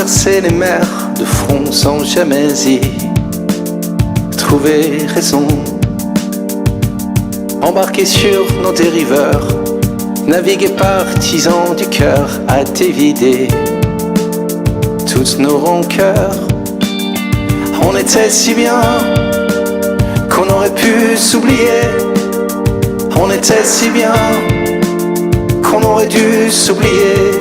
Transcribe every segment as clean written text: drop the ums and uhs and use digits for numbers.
traverser les mers de front sans jamais y trouver raison. Embarquer sur nos dériveurs, naviguer partisans du cœur à dévider toutes nos rancœurs. On était si bien qu'on aurait pu s'oublier. On était si bien qu'on aurait dû s'oublier.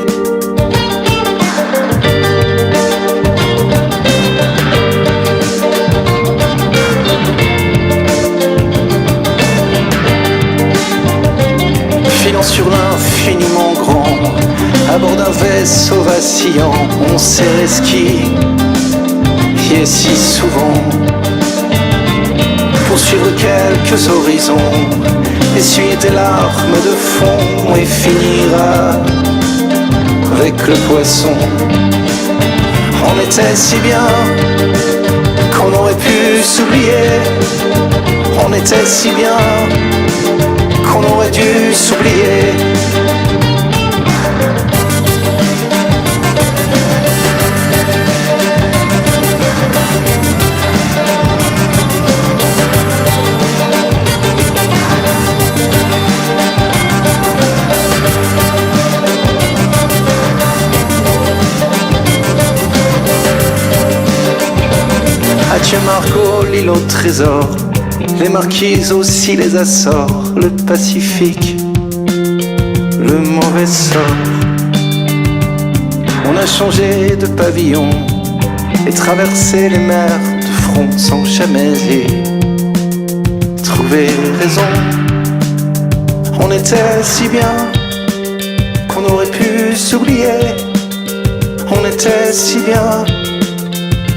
Filant sur l'infiniment grand, à bord d'un vaisseau vacillant, on serrait ce qui est si souvent. Poursuivre quelques horizons, essuyer des larmes de fond et finir avec le poisson. On était si bien qu'on aurait pu s'oublier. On était si bien qu'on aurait dû s'oublier. Adieu Margot, l'île au trésor, les marquises aussi, les Açores, le Pacifique, le mauvais sort. On a changé de pavillon et traversé les mers de front sans jamais y trouver raison. On était si bien qu'on aurait pu s'oublier. On était si bien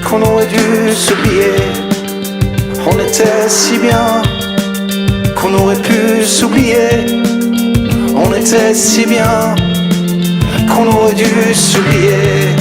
qu'on aurait dû s'oublier. On était si bien qu'on aurait pu s'oublier. On était si bien qu'on aurait dû s'oublier.